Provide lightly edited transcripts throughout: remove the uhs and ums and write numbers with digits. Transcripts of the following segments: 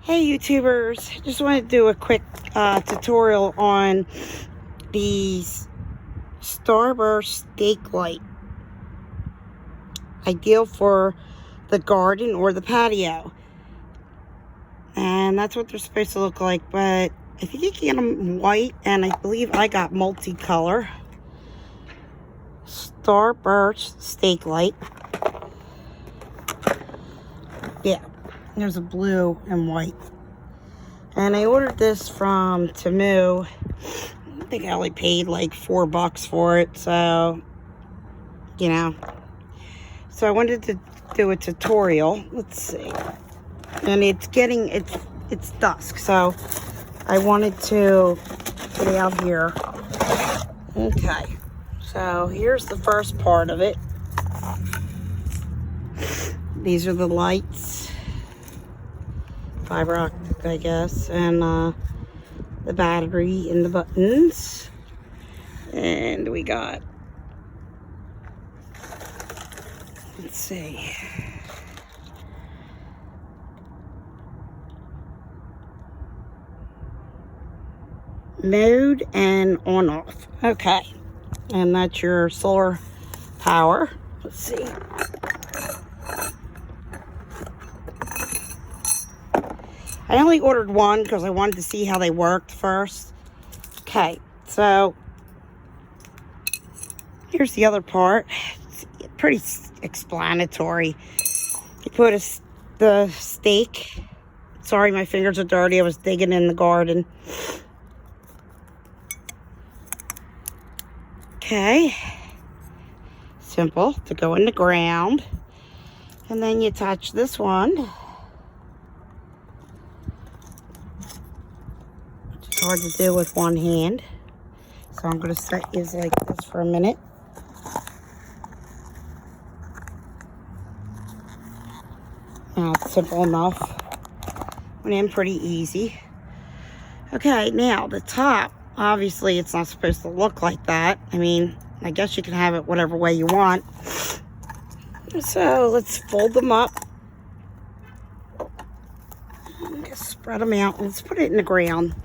Hey YouTubers, just wanted to do a quick tutorial on the Starburst stake light. Ideal for the garden or the patio. And that's what they're supposed to look like, but I think you can get them white, and I believe I got multicolor. Starburst stake light. Yeah. There's a blue and white. And I ordered this from Patio. I think I only paid like $4 for it. So, you know. So I wanted to do a tutorial. Let's see. And it's dusk. So I wanted to get it out here. Okay. So here's the first part of it. These are the lights. Fiber optic, I guess, and the battery and the buttons, and we got, let's see, mode and on off. Okay, and that's your solar power. Let's see. I only ordered one because I wanted to see how they worked first. Okay, so here's the other part. It's pretty explanatory. You put the stake. Sorry, my fingers are dirty. I was digging in the garden. Okay. Simple to go in the ground. And then you attach this one. Hard to do with one hand, so I'm going to set these like this for a minute. Now it's simple enough. Went in pretty easy. Okay, now the top, obviously it's not supposed to look like that. I mean, I guess you can have it whatever way you want. So let's fold them up. Just spread them out. Let's put it in the ground.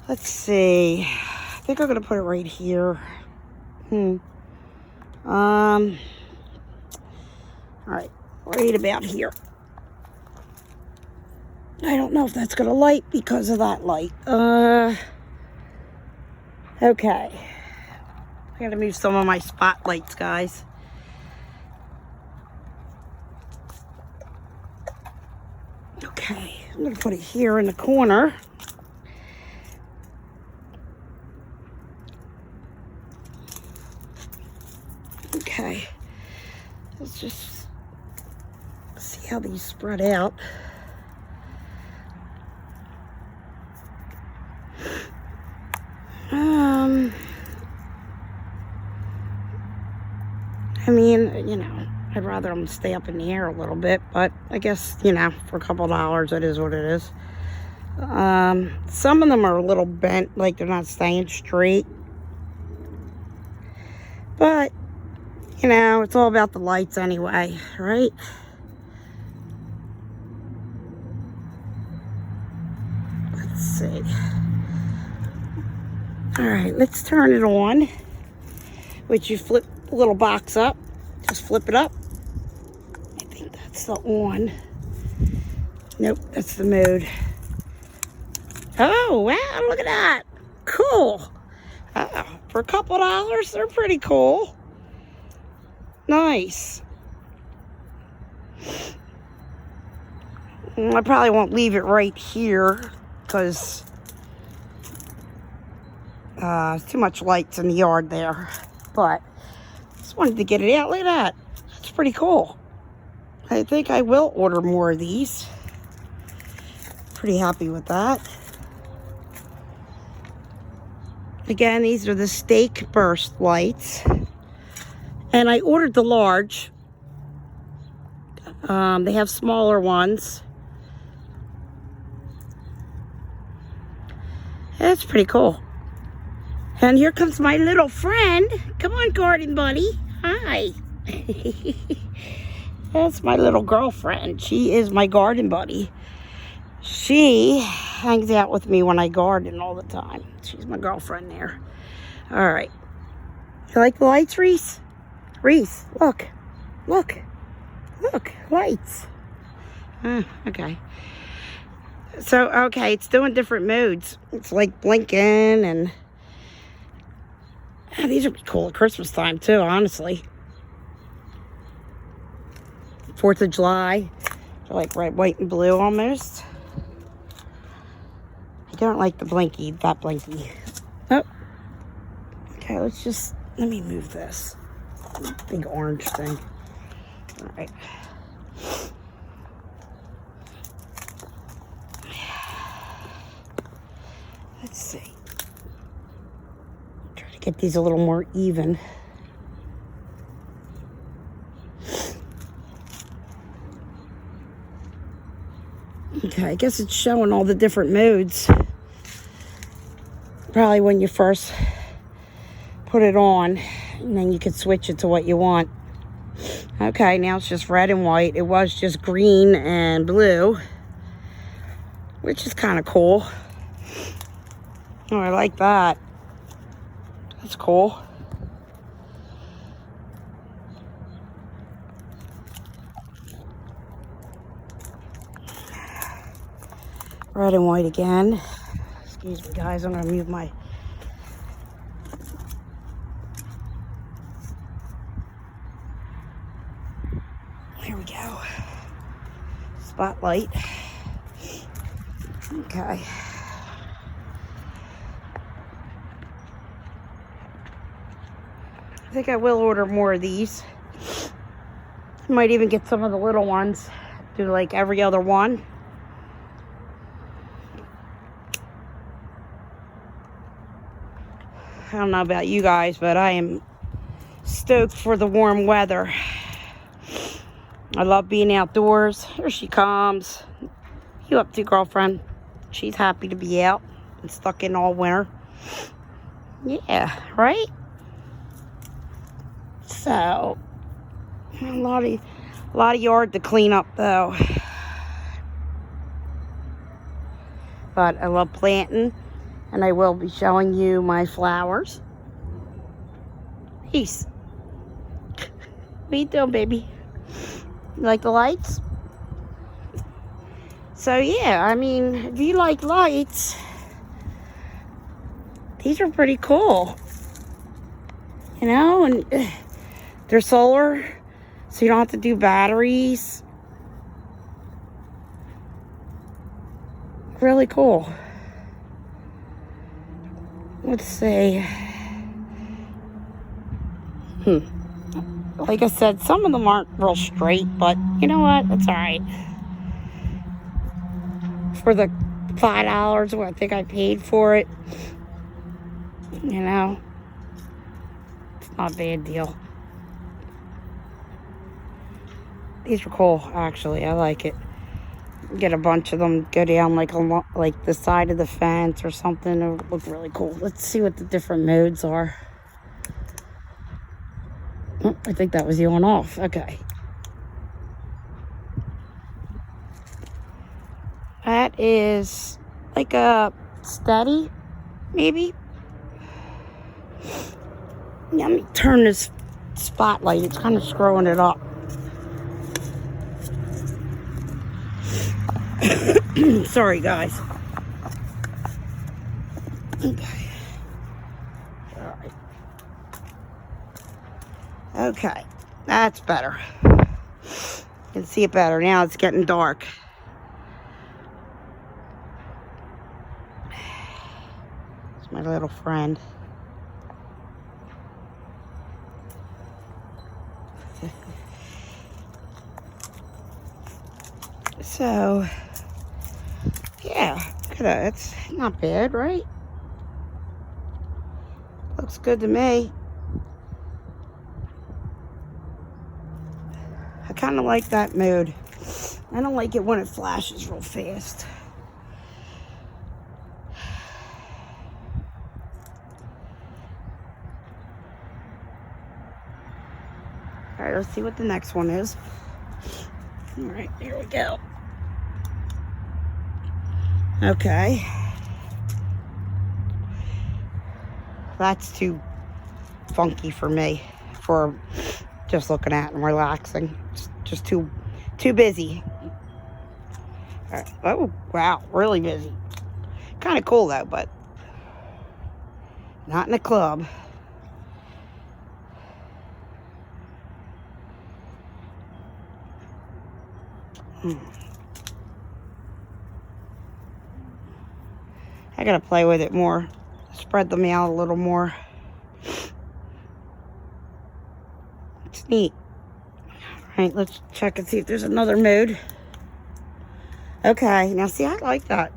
Let's see. I think I'm going to put it right here. All right. Right about here. I don't know if that's going to light because of that light. Okay. I got to move some of my spotlights, guys. Okay. I'm going to put it here in the corner. Okay, let's just see how these spread out. I mean, you know, I'd rather them stay up in the air a little bit, but I guess, you know, for a couple dollars, it is what it is. Some of them are a little bent, like they're not staying straight. But you know, it's all about the lights anyway, right? Let's see. All right, let's turn it on. Which you flip the little box up. Just flip it up. I think that's the on. Nope, that's the mode. Oh, wow, look at that. Cool. For a couple dollars, they're pretty cool. Nice. I probably won't leave it right here because there's too much lights in the yard there. But just wanted to get it out. Look at that. That's pretty cool. I think I will order more of these. Pretty happy with that. Again, these are the Starburst lights. And I ordered the large. They have smaller ones. That's pretty cool. And here comes my little friend. Come on, garden buddy. Hi. That's my little girlfriend. She is my garden buddy. She hangs out with me when I garden all the time. She's my girlfriend there. All right. You like the lights, Reese? Reese, look. Look. Look. Lights. Okay. So, okay, it's doing different moods. It's like blinking and... these would be cool at Christmas time, too, honestly. 4th of July. They're like red, white, and blue almost. I don't like the blinky, that blinky. Oh. Okay, let me move this. Big orange thing. All right. Let's see. Try to get these a little more even. Okay, I guess it's showing all the different moods. Probably when you first put it on, and then you can switch it to what you want. Okay, now it's just red and white. It was just green and blue, which is kind of cool. Oh, I like that. That's cool. Red and white again. Excuse me, guys. I'm going to move my... Here we go. Spotlight. Okay. I think I will order more of these. Might even get some of the little ones. Do like every other one. I don't know about you guys, but I am stoked for the warm weather. I love being outdoors. Here she comes. You up to, girlfriend? She's happy to be out and stuck in all winter. Yeah, right? So, a lot of yard to clean up, though. But I love planting, and I will be showing you my flowers. Peace. What you doing, baby? You like the lights? So, yeah, I mean, if you like lights, these are pretty cool. You know, and they're solar, so you don't have to do batteries. Really cool. Let's see. Like I said, some of them aren't real straight, but you know what? That's all right. For the $5, what I think I paid for it, you know, it's not a bad deal. These are cool, actually. I like it. Get a bunch of them, go down like the side of the fence or something. It would look really cool. Let's see what the different modes are. Oh, I think that was the on off. Okay. That is like a steady, maybe. Let me turn this spotlight. It's kind of screwing it up. Sorry, guys. Okay. All right. Okay. That's better. You can see it better. Now it's getting dark. It's my little friend. So, yeah, look at that. It's not bad, right? Looks good to me. I kind of like that mode. I don't like it when it flashes real fast. All right, let's see what the next one is. All right, here we go. Okay. That's too funky for me for just looking at and relaxing. Just too busy. All right. Oh, wow. Really busy. Kind of cool, though, but not in a club. I gotta play with it more. Spread them out a little more. It's neat. All right, let's check and see if there's another mood. Okay, now see, I like that.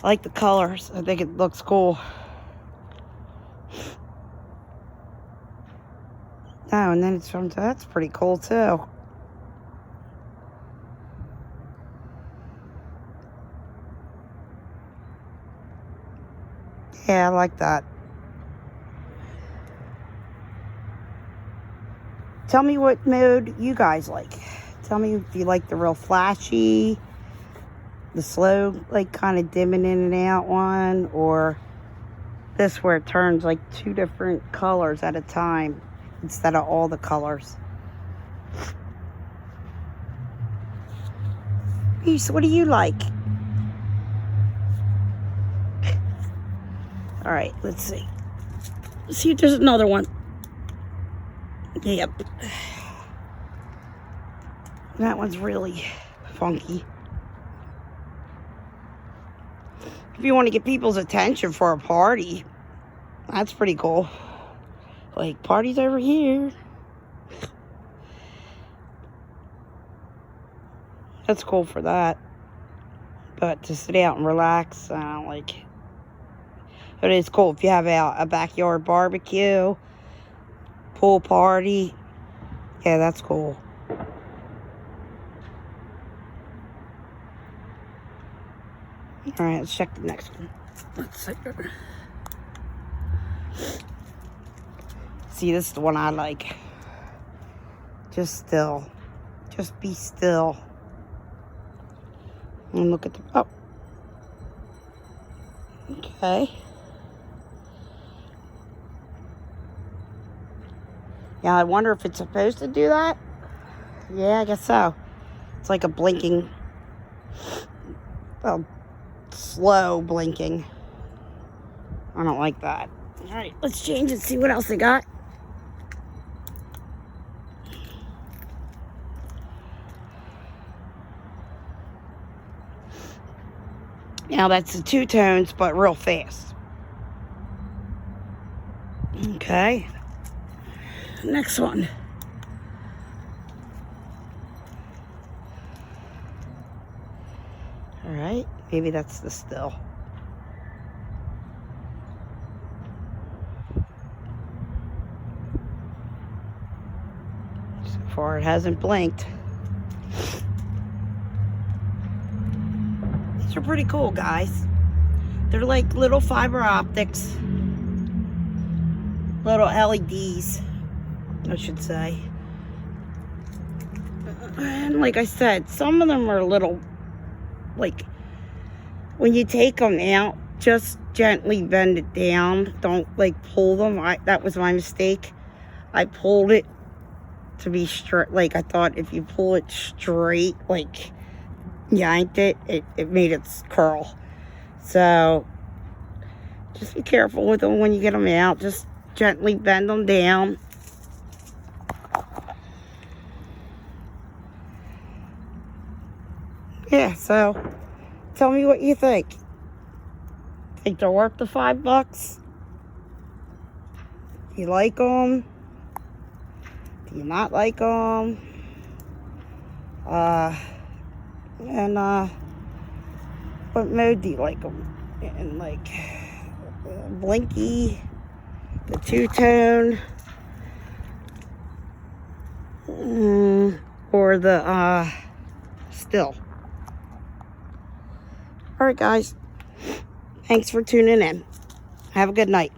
I like the colors. I think it looks cool. Oh, and then it's from, that's pretty cool too. Yeah, I like that. Tell me what mode you guys like. Tell me if you like the real flashy, the slow, like kind of dimming in and out one, or this where it turns like 2 different colors at a time instead of all the colors. Reese, what do you like? All right, let's see. Let's see if there's another one. Yep. That one's really funky. If you want to get people's attention for a party, that's pretty cool. Like, party's over here. That's cool for that. But to sit out and relax, I don't like it. But it's cool if you have a backyard barbecue, pool party. Yeah, that's cool. All right, let's check the next one. Let's see. See, this is the one I like. Just still. Just be still. And look at the... Oh. Okay. Yeah, I wonder if it's supposed to do that. Yeah, I guess so. It's like a blinking... Well, slow blinking. I don't like that. All right, let's change and see what else they got. Now that's the 2 tones, but real fast. Okay. Next one. All right, maybe that's the still. So far it hasn't blinked. These are pretty cool, guys. They're like little fiber optics. Little LEDs, I should say. And like I said, some of them are a little, like, when you take them out, just gently bend it down. Don't, like, pull them. That was my mistake. I pulled it to be straight. Like, I thought if you pull it straight, like, yanked it, it made it curl. So, just be careful with them when you get them out. Just gently bend them down. Yeah, so tell me what you think. Think they're worth the $5? Do you like them? Do you not like them? What mode do you like them? And like blinky, the 2-tone, or the still. All right, guys. Thanks for tuning in. Have a good night.